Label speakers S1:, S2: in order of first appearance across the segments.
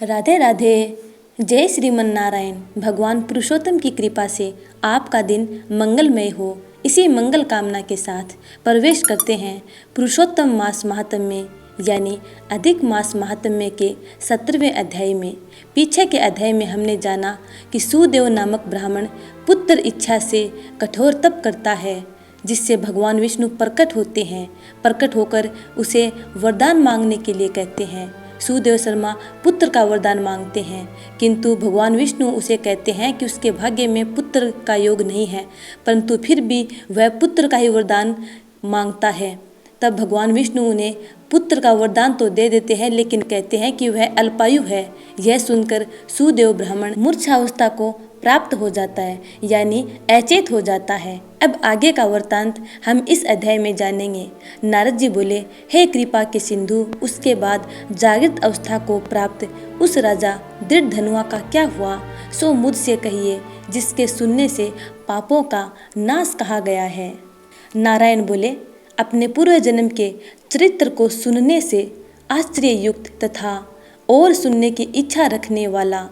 S1: राधे राधे। जय श्रीमन नारायण। भगवान पुरुषोत्तम की कृपा से आपका दिन मंगलमय हो, इसी मंगल कामना के साथ प्रवेश करते हैं पुरुषोत्तम मास महात्म्य यानी अधिक मास महात्म्य के 17वें अध्याय में। पीछे के अध्याय में हमने जाना कि सुदेव नामक ब्राह्मण पुत्र इच्छा से कठोर तप करता है, जिससे भगवान विष्णु प्रकट होते हैं। प्रकट होकर उसे वरदान मांगने के लिए कहते हैं। सुदेव शर्मा पुत्र का वरदान मांगते हैं, किंतु भगवान विष्णु उसे कहते हैं कि उसके भाग्य में पुत्र का योग नहीं है, परंतु फिर भी वह पुत्र का ही वरदान मांगता है। तब भगवान विष्णु उन्हें पुत्र का वरदान तो दे देते हैं, लेकिन कहते हैं कि वह अल्पायु है। यह सुनकर सुदेव ब्राह्मण मूर्छावस्था को प्राप्त हो जाता है, यानी अचेत हो जाता है। अब आगे का वृत्तांत हम इस अध्याय में जानेंगे। नारद जी बोले, हे कृपा के सिंधु, उसके बाद जागृत अवस्था को प्राप्त उस राजा दृढ़धनुआ का क्या हुआ, सो मुझसे कहिए, जिसके सुनने से पापों का नाश कहा गया है। नारायण बोले, अपने पूर्व जन्म के चरित्र को सुनने से आश्चर्ययुक्त तथा और सुनने की इच्छा रखने वाला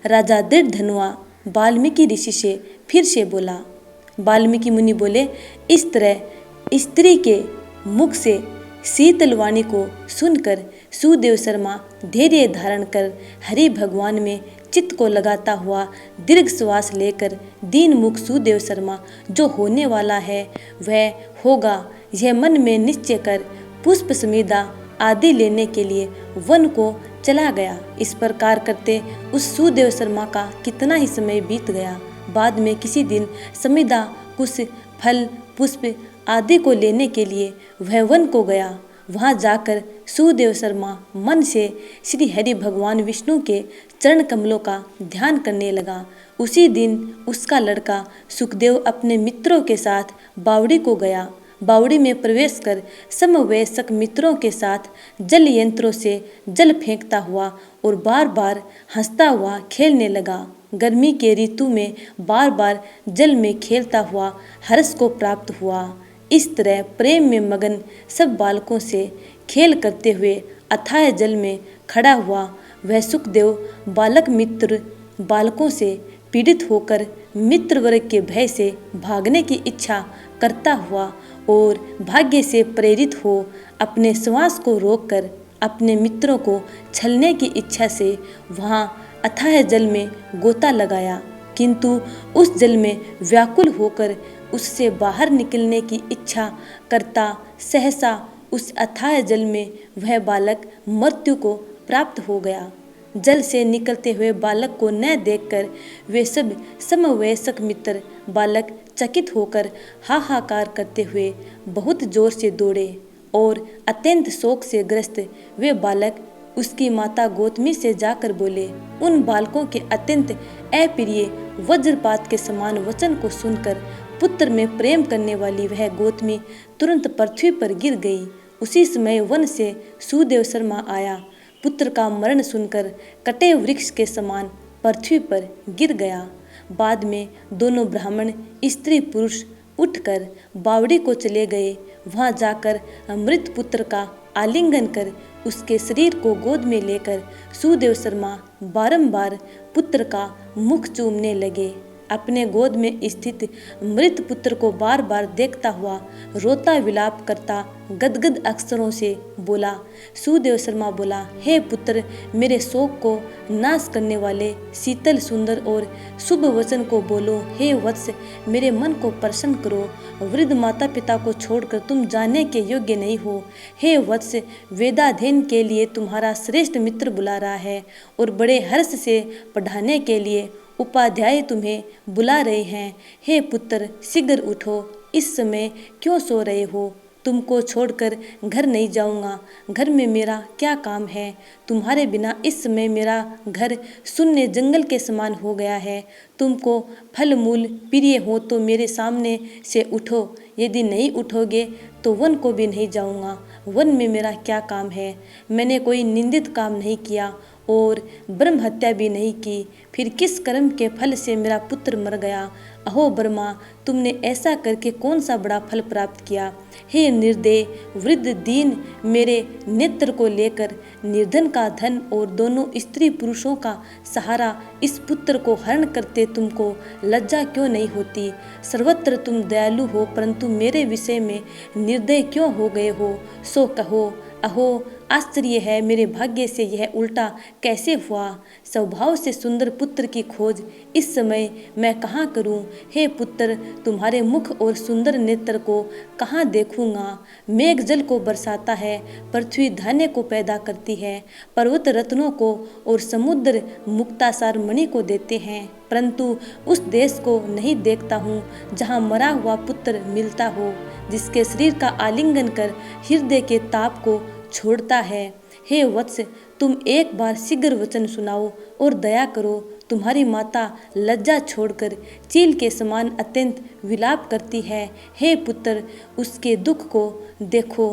S1: राजा दृढ़धनुआ वाल्मीकि ऋषि से फिर से बोला। वाल्मीकि मुनि बोले, इस तरह स्त्री के मुख से शीतल वाणी को सुनकर सुदेव शर्मा धैर्य धारण कर हरि भगवान में चित्त को लगाता हुआ दीर्घ श्वास लेकर दीन मुख सुदेव शर्मा जो होने वाला है वह होगा, यह मन में निश्चय कर पुष्प समीदा आदि लेने के लिए वन को चला गया। इस प्रकार करते उस सुदेव शर्मा का कितना ही समय बीत गया। बाद में किसी दिन समीदा कुछ फल पुष्प आदि को लेने के लिए वह वन को गया। वहां जाकर सुदेव शर्मा मन से श्री हरि भगवान विष्णु के चरण कमलों का ध्यान करने लगा। उसी दिन उसका लड़का सुखदेव अपने मित्रों के साथ बावड़ी को गया। बावड़ी में प्रवेश कर समवयस्क मित्रों के साथ जल यंत्रों से जल फेंकता हुआ और बार बार हंसता हुआ खेलने लगा। गर्मी के ऋतु में बार बार जल में खेलता हुआ हर्ष को प्राप्त हुआ। इस तरह प्रेम में मगन सब बालकों से खेल करते हुए अथाह जल में खड़ा हुआ वह सुखदेव बालक मित्र बालकों से पीड़ित होकर मित्र वर्ग के भय से भागने की इच्छा करता हुआ और भाग्य से प्रेरित हो अपने श्वास को रोककर अपने मित्रों को छलने की इच्छा से वहां अथाह जल में गोता लगाया, किंतु उस जल में व्याकुल होकर उससे बाहर निकलने की इच्छा करता सहसा उस अथाह जल में वह बालक मृत्यु को प्राप्त हो गया। जल से निकलते हुए बालक को न देखकर वे सब समवयस्क मित्र बालक चकित होकर हाहाकार करते हुए बहुत जोर से दौड़े और अत्यंत शोक से ग्रस्त वे बालक उसकी माता गौतमी से जाकर बोले। उन बालकों के अत्यंत अप्रिय वज्रपात के समान वचन को सुनकर पुत्र में प्रेम करने वाली वह गौतमी तुरंत पृथ्वी पर गिर गई। उसी समय वन से सुदेव शर्मा आया। पुत्र का मरण सुनकर कटे वृक्ष के समान पृथ्वी पर गिर गया। बाद में दोनों ब्राह्मण स्त्री पुरुष उठकर बावड़ी को चले गए। वहां जाकर मृत पुत्र का आलिंगन कर उसके शरीर को गोद में लेकर सुदेव शर्मा बारंबार पुत्र का मुख चूमने लगे। अपने गोद में स्थित मृत पुत्र को बार बार देखता हुआ रोता विलाप करता गदगद अक्षरों से बोला। सुदेव शर्मा बोला, हे पुत्र, मेरे शोक को नाश करने वाले शीतल सुंदर और शुभ वचन को बोलो। हे वत्स, मेरे मन को प्रसन्न करो। वृद्ध माता पिता को छोड़कर तुम जाने के योग्य नहीं हो। हे वत्स, वेदाध्ययन के लिए तुम्हारा श्रेष्ठ मित्र बुला रहा है और बड़े हर्ष से पढ़ाने के लिए उपाध्याय तुम्हें बुला रहे हैं। हे पुत्र, शीघ्र उठो, इस समय क्यों सो रहे हो? तुमको छोड़कर घर नहीं जाऊंगा। घर में मेरा क्या काम है? तुम्हारे बिना इस समय मेरा घर शून्य जंगल के समान हो गया है। तुमको फल मूल प्रिय हो तो मेरे सामने से उठो, यदि नहीं उठोगे तो वन को भी नहीं जाऊंगा। वन में मेरा क्या काम है? मैंने कोई निंदित काम नहीं किया और ब्रह्म हत्या भी नहीं की, फिर किस कर्म के फल से मेरा पुत्र मर गया। अहो ब्रह्मा, तुमने ऐसा करके कौन सा बड़ा फल प्राप्त किया। हे निर्दय वृद्ध दीन, मेरे नेत्र को लेकर निर्धन का धन और दोनों स्त्री पुरुषों का सहारा इस पुत्र को हरण करते तुमको लज्जा क्यों नहीं होती। सर्वत्र तुम दयालु हो, परंतु मेरे विषय में निर्दय क्यों हो गए हो, सो कहो। अहो आश्चर्य है, मेरे भाग्य से यह उल्टा कैसे हुआ। स्वभाव से सुंदर पुत्र की खोज इस समय मैं कहाँ करूँ। हे पुत्र, तुम्हारे मुख और सुंदर नेत्र को कहाँ देखूँगा। मेघ जल को बरसाता है, पृथ्वी धान्य को पैदा करती है, पर्वत रत्नों को और समुद्र मुक्तासार मणि को देते हैं, परंतु उस देश को नहीं देखता हूँ जहाँ मरा हुआ पुत्र मिलता हो, जिसके शरीर का आलिंगन कर हृदय के ताप को छोड़ता है। हे वत्स, तुम एक बार शीघ्र वचन सुनाओ और दया करो। तुम्हारी माता लज्जा छोड़कर चील के समान अत्यंत विलाप करती है। हे पुत्र, उसके दुख को देखो,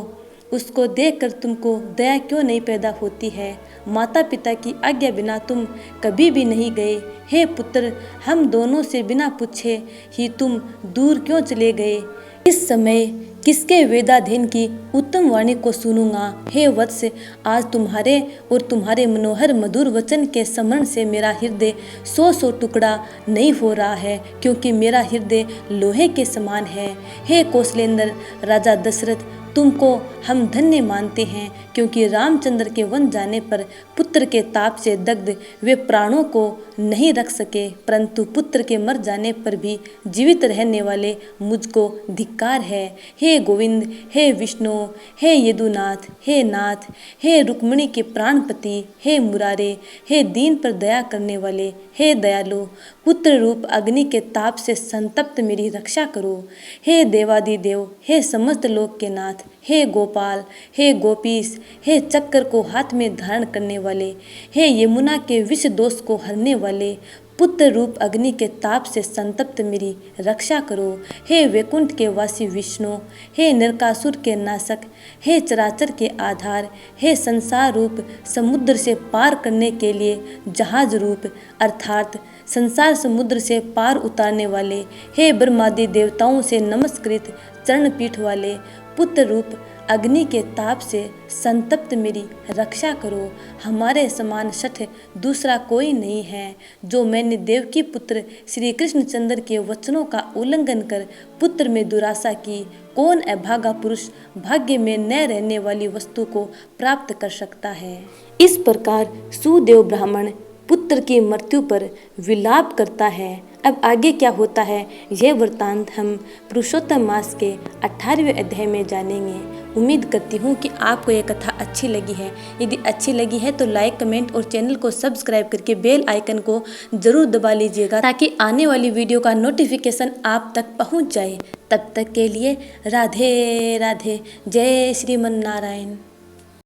S1: उसको देखकर तुमको दया क्यों नहीं पैदा होती है। माता पिता की आज्ञा बिना तुम कभी भी नहीं गए। हे पुत्र, हम दोनों से बिना पूछे ही तुम दूर क्यों चले गए। इस समय किसके वेदाध्ययन की उत्तम वाणी को सुनूंगा। हे वत्स, आज तुम्हारे और तुम्हारे मनोहर मधुर वचन के स्मरण से मेरा हृदय 100 टुकड़ा नहीं हो रहा है, क्योंकि मेरा हृदय लोहे के समान है। हे कौशलेंद्र राजा दशरथ, तुमको हम धन्य मानते हैं, क्योंकि रामचंद्र के वन जाने पर पुत्र के ताप से दग्ध वे प्राणों को नहीं रख सके, परंतु पुत्र के मर जाने पर भी जीवित रहने वाले मुझको धिक्कार है। हे गोविंद, हे विष्णु, हे यदुनाथ, हे नाथ, हे रुक्मिणी के प्राणपति, हे मुरारे, हे दीन पर दया करने वाले, हे दयालु, पुत्र रूप अग्नि के ताप से संतप्त मेरी रक्षा करो। हे देवादिदेव, हे समस्त लोक के नाथ, हे गोपाल, हे गोपीश, हे चक्र को हाथ में धारण करने वाले, हे यमुना के विष दोष को हरने वाले, पुत्र रूप अग्नि के ताप से संतप्त मेरी रक्षा करो। हे वैकुंठ के वासी विष्णु, हे नरकासुर के नाशक, हे चराचर के आधार, हे संसार रूप समुद्र से पार करने के लिए जहाज रूप अर्थात संसार समुद्र से पार उतारने वाले, हे ब्रह्मादि देवताओं से नमस्कृत चरण पीठ वाले, पुत्र रूप अग्नि के ताप से संतप्त मेरी रक्षा करो। हमारे समान शठ दूसरा कोई नहीं है। जो मैंने देवकी पुत्र श्री कृष्णचंद्र के वचनों का उल्लंघन कर पुत्र में दुराशा की, कौन अभागा पुरुष भाग्य में न रहने वाली वस्तु को प्राप्त कर सकता है। इस प्रकार सुदेव ब्राह्मण पुत्र की मृत्यु पर विलाप करता है। अब आगे क्या होता है, यह वृत्तांत हम पुरुषोत्तम मास के 18वें अध्याय में जानेंगे। उम्मीद करती हूँ कि आपको यह कथा अच्छी लगी है। यदि अच्छी लगी है तो लाइक, कमेंट और चैनल को सब्सक्राइब करके बेल आइकन को जरूर दबा लीजिएगा, ताकि आने वाली वीडियो का नोटिफिकेशन आप तक पहुँच जाए। तब तक के लिए राधे राधे, जय श्रीमन नारायण।